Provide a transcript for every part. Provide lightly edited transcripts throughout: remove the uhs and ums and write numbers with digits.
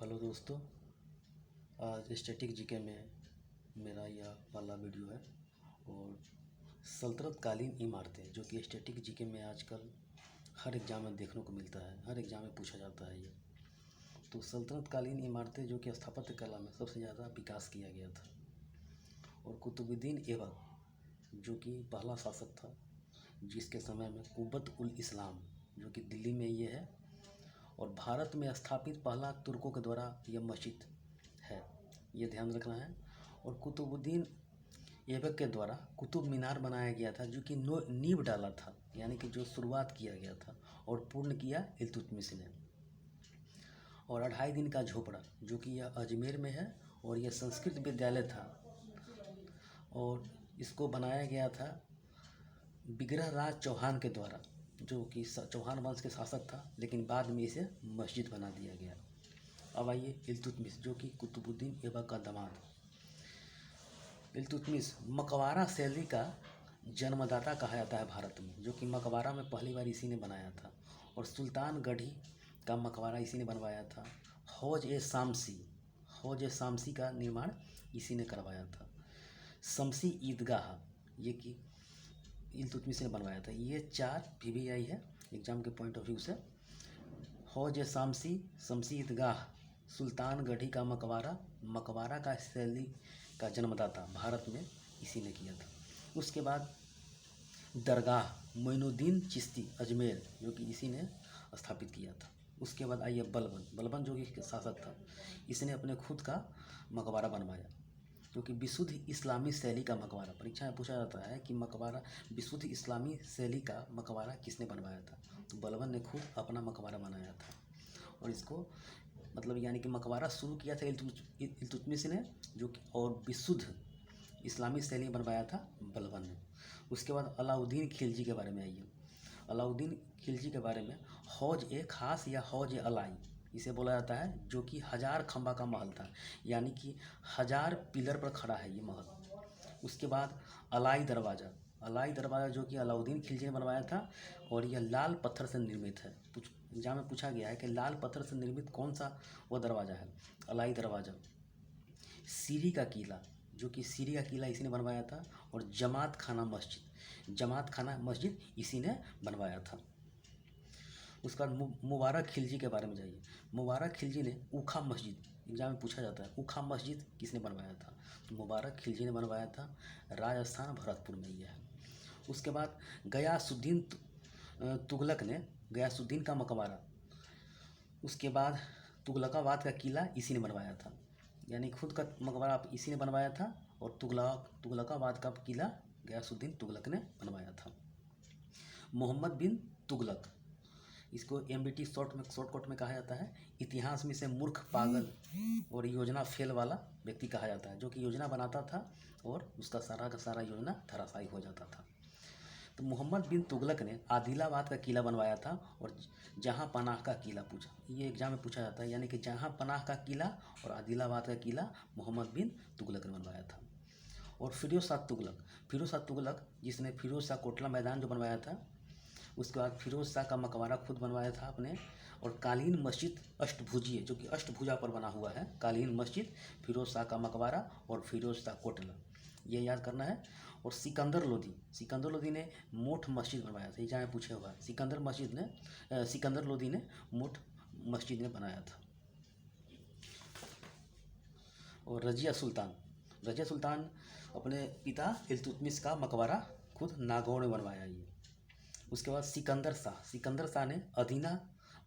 Hello दोस्तों, आज static GK में मेरा यह पहला वीडियो है। और सल्तनत कालीन इमारतें जो कि स्टैटिक जीके में आजकल हर एग्ज़ाम में देखने को मिलता है, हर एग्ज़ाम में पूछा जाता है ये। तो सल्तनत कालीन इमारतें जो कि स्थापत्य कला में सबसे ज़्यादा विकास किया गया था। और कुतुबुद्दीन ऐबक जो कि पहला शासक था, जिसके समय में कुब्बत उल इस्लाम जो कि दिल्ली में ये है और भारत में स्थापित पहला तुर्कों के द्वारा यह मस्जिद है, ये ध्यान रखना है। और कुतुबुद्दीन ऐबक के द्वारा कुतुब मीनार बनाया गया था जो कि नींव डाला था, यानी कि जो शुरुआत किया गया था और पूर्ण किया इल्तुतमिश ने। और 2.5 दिन का झोपड़ा जो कि यह अजमेर में है और यह संस्कृत विद्यालय था और इसको बनाया गया था विग्रह राज चौहान के द्वारा, जो कि चौहान वंश के शासक था, लेकिन बाद में इसे मस्जिद बना दिया गया। अब आइए इल्तुतमिश जो कि कुतुबुद्दीन ऐबक का दामाद। इल्तुतमिश मकबरा शैली का जन्मदाता कहा जाता है भारत में, जो कि मकबरा में पहली बार इसी ने बनाया था। और सुल्तान गढ़ी का मकबरा इसी ने बनवाया था। हौज ए शामसी का निर्माण इसी ने करवाया था। शमसी ईदगाह ये कि इल्तुतमिश ने बनवाया था। ये 4 PBI है एग्जाम के पॉइंट ऑफ व्यू से। हौज ए शामसी, शमसी ईदगाह, सुल्तान गढ़ी का मकबरा का शैली का जन्मदाता भारत में इसी ने किया था। उसके बाद दरगाह मोइनुद्दीन चिश्ती अजमेर जो कि इसी ने स्थापित किया था। उसके बाद आइए बलबन जो कि शासक था, इसने अपने खुद का मकबरा बनवाया, क्योंकि विशुद्ध इस्लामी शैली का मकबरा। परीक्षा में पूछा जाता है कि मकबरा विशुद्ध इस्लामी शैली का मकबरा किसने बनवाया था, तो बलबन ने खुद अपना मकबरा बनाया था। और इसको मतलब यानी कि मकबरा शुरू किया था इल्तुतमिश ने, जो कि और विशुद्ध इस्लामी शैली बनवाया था बलबन ने। उसके बाद अलाउद्दीन खिलजी के बारे में आइए। अलाउद्दीन खिलजी के बारे में हौज ए खास या हौज ए अलाई इसे बोला जाता है, जो कि 1000 खंबा का महल था, यानी कि 1000 पिलर पर खड़ा है ये महल। उसके बाद अलाई दरवाज़ा जो कि अलाउद्दीन खिलजी ने बनवाया था और यह लाल पत्थर से निर्मित है। एग्जाम में पूछा गया है कि लाल पत्थर से निर्मित कौन सा वो दरवाज़ा है, अलाई दरवाज़ा। सीरी का किला जो कि सीरी का किला इसी ने बनवाया था। और जमात खाना मस्जिद इसी ने बनवाया था। उसके बाद मुबारक खिलजी के बारे में जाइए। मुबारक खिलजी ने ऊखा मस्जिद, एग्जाम में पूछा जाता है ऊखा मस्जिद किसने बनवाया था, तो मुबारक खिलजी ने बनवाया था, राजस्थान भरतपुर में यह है। उसके बाद गयासुद्दीन गयासुद्दीन का मकबरा, उसके बाद तुगलकाबाद का किला इसी ने बनवाया था, यानी खुद का मकबरा इसी ने बनवाया था। और तुगलकाबाद का किला गयासुद्दीन तुगलक ने बनवाया था। मोहम्मद बिन तुगलक, इसको MBT शॉर्टकट में कहा जाता है। इतिहास में से मूर्ख, पागल और योजना फेल वाला व्यक्ति कहा जाता है, जो कि योजना बनाता था और उसका सारा का सारा योजना धराशायी हो जाता था। तो मोहम्मद बिन तुगलक ने आदिलाबाद का किला बनवाया था और जहां पनाह का किला ये एग्जाम में पूछा जाता है, यानी कि जहां पनाह का किला और आदिलाबाद का किला मोहम्मद बिन तुगलक ने बनवाया था। और फिरोज शाह तुगलक जिसने फिरोज शाह कोटला मैदान जो बनवाया था, उसके बाद फिरोज शाह का मकबरा खुद बनवाया था अपने। और कालीन मस्जिद अष्टभुजीय जो कि अष्टभुजा पर बना हुआ है, कालीन मस्जिद, फिरोज शाह का मकबरा और फिरोज शाह कोटला, ये याद करना है। और सिकंदर लोदी ने मोठ मस्जिद बनवाया था, एग्जाम में पूछे हुआ है। सिकंदर लोदी ने मोठ मस्जिद ने बनाया था। और रजिया सुल्तान अपने पिता इल्तुतमिश का मकबरा खुद नागौर में बनवाया ये। उसके बाद सिकंदर शाह ने अदीना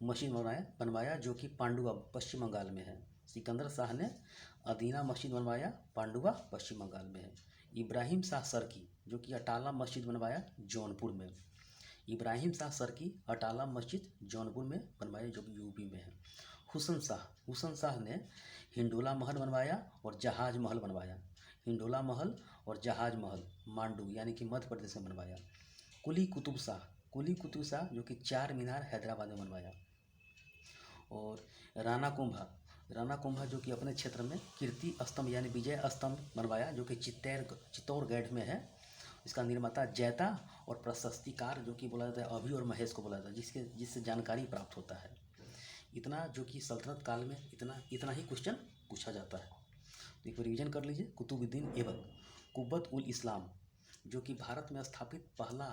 मस्जिद बनवाया जो कि पांडुआ पश्चिम बंगाल में है। सिकंदर शाह ने अदीना मस्जिद बनवाया, पांडुआ पश्चिम बंगाल में है। इब्राहिम शाह सरकी जो कि अटाला मस्जिद बनवाया जौनपुर में। अटाला मस्जिद जौनपुर में बनवाया जो कि UP में है। हुसन शाह ने हिंडोला महल बनवाया और जहाज महल बनवाया। हिंडोला महल और जहाज महल मांडू यानी कि मध्य प्रदेश में बनवाया। कुली कुतुब शाह जो कि 4 मीनार हैदराबाद में बनवाया। और राणा कुंभा जो कि अपने क्षेत्र में कीर्ति स्तंभ यानी विजय स्तंभ बनवाया, जो कि चित्तौड़गढ़ में है। इसका निर्माता जैता और प्रशस्तिकार जो कि बोला जाता है अभि और महेश को बोला जाता है, जिससे जानकारी प्राप्त होता है। इतना जो कि सल्तनत काल में इतना ही क्वेश्चन पूछा जाता है। तो एक बार रिविजन कर लीजिए। कुतुबुद्दीन ऐबक, कुब्बत उल इस्लाम, जो कि भारत में स्थापित पहला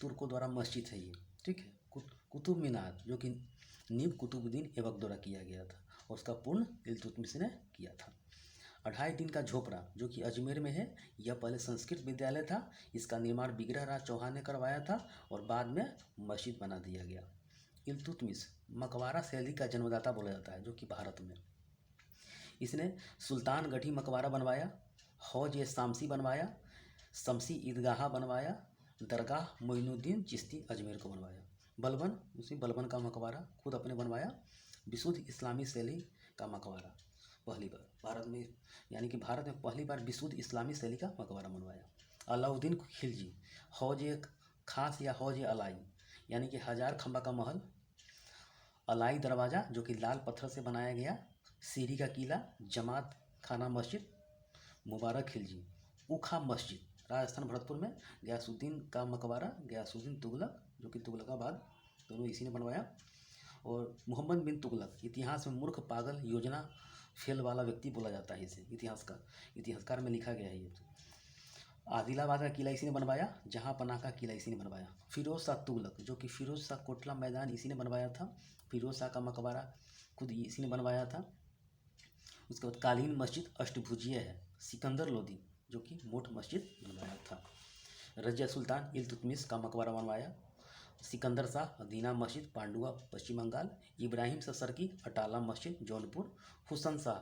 तुर्कों द्वारा मस्जिद है ये, ठीक है। कुतुब मीनार, जो कि नींव कुतुबुद्दीन ऐबक द्वारा किया गया था और उसका पूर्ण इल्तुतमिश ने किया था। 2.5 दिन का झोपड़ा, जो कि अजमेर में है, यह पहले संस्कृत विद्यालय था। इसका निर्माण विग्रहराज चौहान ने करवाया था और बाद में मस्जिद बना दिया गया। इल्तुतमिश मकबरा शैली का जन्मदाता बोला जाता है, जो कि भारत में इसने सुल्तानगढ़ी मकबरा बनवाया, हौज ए शामसी बनवाया, शमसी ईदगाह बनवाया, दरगाह मोइनुद्दीन चिश्ती अजमेर को बनवाया। बलबन, उसी बलबन का मकबरा खुद अपने बनवाया। विशुद्ध इस्लामी शैली का मकबरा पहली बार भारत में, यानी कि भारत में पहली बार विशुद्ध इस्लामी शैली का मकबरा बनवाया। अलाउद्दीन खिलजी, हौज ए खास या हौज ए अलाई, यानी कि 1000 खंबा का महल। अलाई दरवाज़ा, जो कि लाल पत्थर से बनाया गया। सीरी का किला, जमात खाना मस्जिद, मुबारक खिलजी। उखा मस्जिद, राजस्थान भरतपुर में। गयासुद्दीन का मकबरा, गयासुद्दीन तुगलक, जो कि तुगलकाबाद, दोनों इसी ने बनवाया। और मोहम्मद बिन तुगलक, इतिहास में मूर्ख, पागल, योजना फेल वाला व्यक्ति बोला जाता है इसे, इतिहासकार में लिखा गया है ये। आदिलाबाद का किला इसी ने बनवाया। जहाँ पनाह का किला इसी ने बनवाया। फिरोज शाह तुगलक, जो कि फिरोज शाह कोटला मैदान इसी ने बनवाया था। फिरोज शाह का मकबरा खुद इसी ने बनवाया था। उसके बाद कालीन मस्जिद अष्टभुजीय है। सिकंदर लोदी, जो कि मोट मस्जिद बनवाया था। रजिया सुल्तान इल्तुतमिश का मकबरा बनवाया। सिकंदर शाह दीना मस्जिद पांडुआ पश्चिम बंगाल। इब्राहिम ससरकी अटाला मस्जिद जौनपुर। हुसन शाह,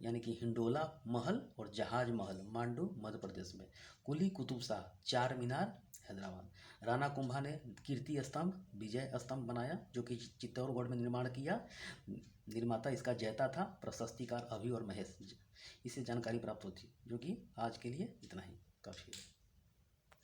यानी कि हिंडोला महल और जहाज महल मांडू मध्य प्रदेश में। कुली कुतुब शाह चार मीनार हैदराबाद। राणा कुंभा ने कीर्ति स्तंभ विजय स्तंभ बनाया, जो कि चित्तौड़गढ़ में निर्माण किया। निर्माता इसका जैता था। प्रशस्तिकार अभि और महेश, इससे जानकारी प्राप्त होती, जो कि आज के लिए इतना ही काफ़ी है।